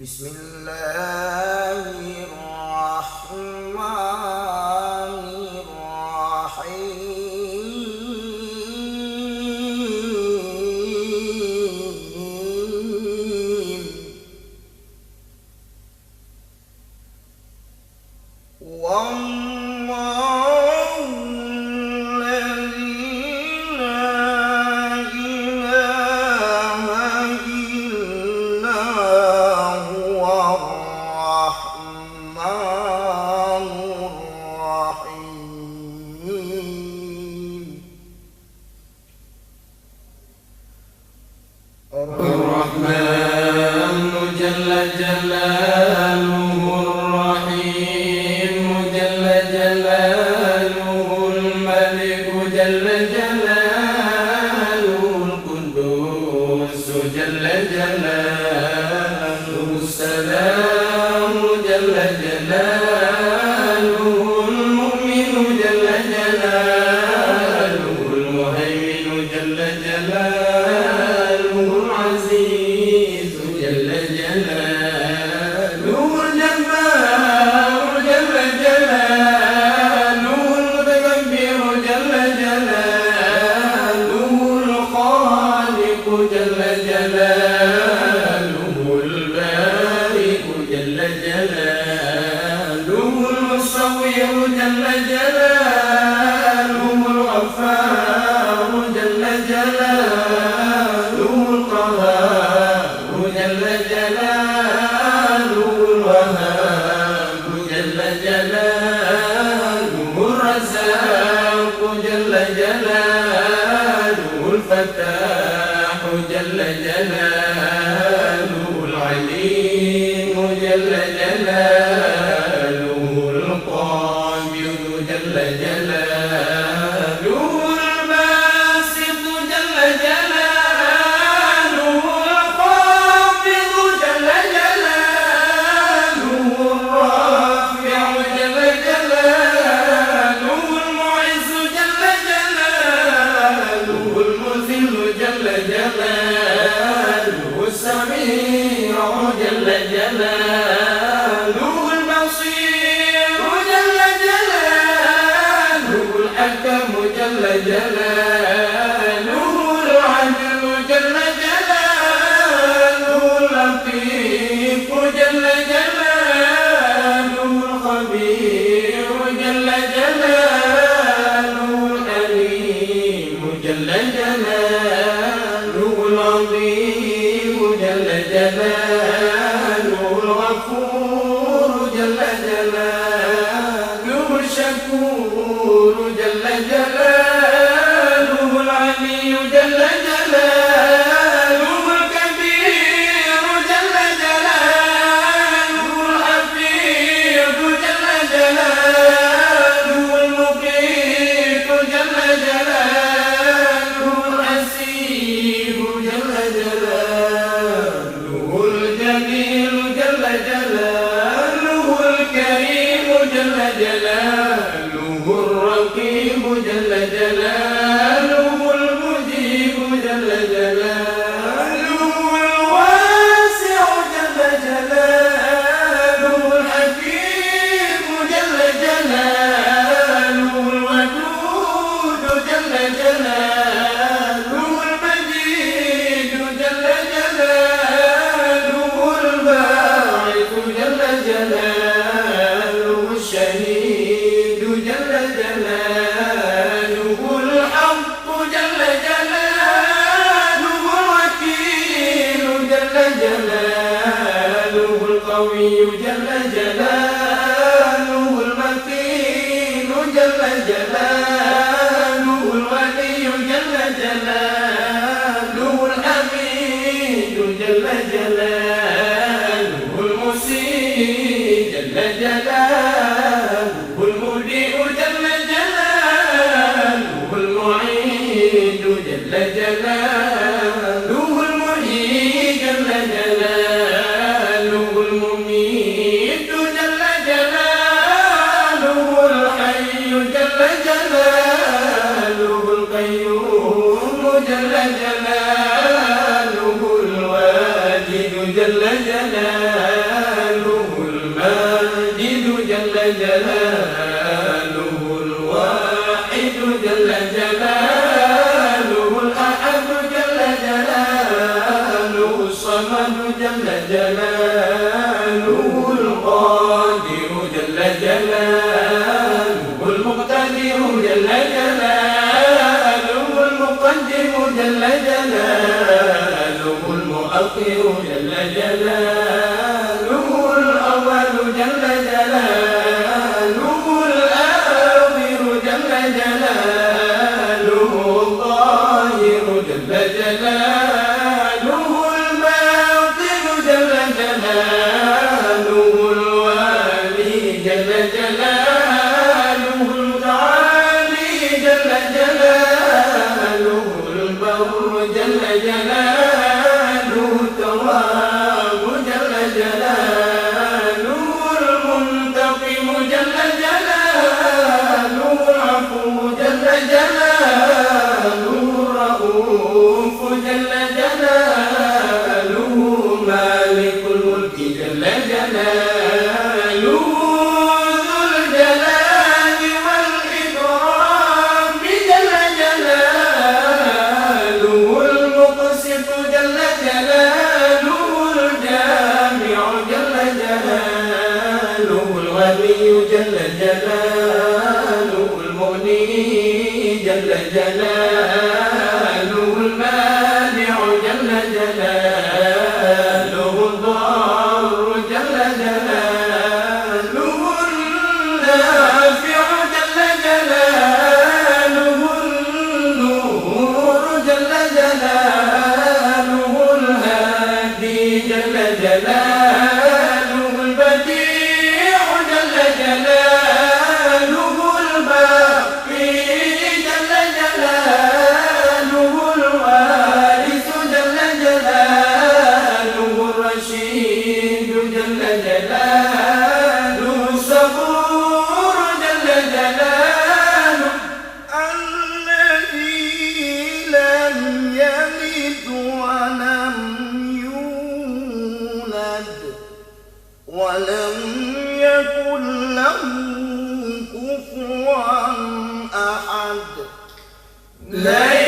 بسم الله الرحمن الرحيم والله الذي لا إله إلا هو الرحمن الرحيم الرحمن جل جلاله الرحيم جل جلاله الملك جل جلاله القدوس جل جلاله السلام جل جلاله المؤمن جل جلاله المهيمن جل جلاله العزيز جل جلاله الجبار جل جلاله المتكبر جل جلاله الخالق جل جلاله البارئ جل جلاله المصور جل جلاله الغفار جل جلاله القهار جل جلاله الوهاب جل جلاله الرزاق جل جلاله الفتاح جل جلاله العليم جل جلاله القادر جل جلاله الباسط جل جلاله الخافض جل جلاله الرافع جل جلاله المعز جل جلاله المذل جل جلاله السميع جل جلاله البصير جل جلاله الحكم جل جلاله العدل جل جلاله اللطيف جل جلاله الخبير جل جلاله الحليم جل جلاله العظيم جل جلاله الغفور جل جلاله الشكور جل جلاله العلي جل جلاله الكبير جل جلاله الحفيظ جل جلاله المقيت جل جلاله الأسير جل جلاله الجليل جل جلاله الكريم جل جلاله الرقيب جل جلاله المجيب جل جلاله الواسع جل جلاله الحكيم جل جلاله الودود جل جلاله المجيد جل جلاله الباعث جل جلاله الشهيد جل جلاله الحق جل جلاله الوكيل جل جلاله القوي جل جلاله المتين جل جلاله الولي جل جلاله الحميد جل جلاله المسيء جل جلاله المضيء جل جلاله المعيد جل جلاله المحيي جل جلاله المميت جل جلاله الحي جل جلاله القيوم جل جلاله الواجد جل جلاله جلاله الواحد جل جلاله الأحد جل جلاله الصمد جل جلاله القادر جل جلاله المقتدر جل جلاله المقدم جل جلاله المؤخر جل جلاله الأول جل جلاله الآخر جل جلاله الظاهر جل جلاله الباطن جل جلاله الوالي جل جلاله المتعالي جل جلاله البر جل جلاله التواب جل جلاله المنتقم جل جلاله العفو جل جلاله الرؤوف جل جلاله مالك الملك جل جلاله ذو الجلال والإكرام جل جلاله المقسط جل جلاله الجامع جل جلاله الغني جل جلاله المغني جل جلاله المانع جل جلاله الضار جل جلاله النافع جل جلاله النور جل جلاله الهادي جل جلاله البديع جل جلاله الباقي جل جلاله الوارث جل جلاله الرشيد جل جلاله الصبور جل جلاله الذي لم يلد ولم يولد ولم يكن له كفوا أحد لا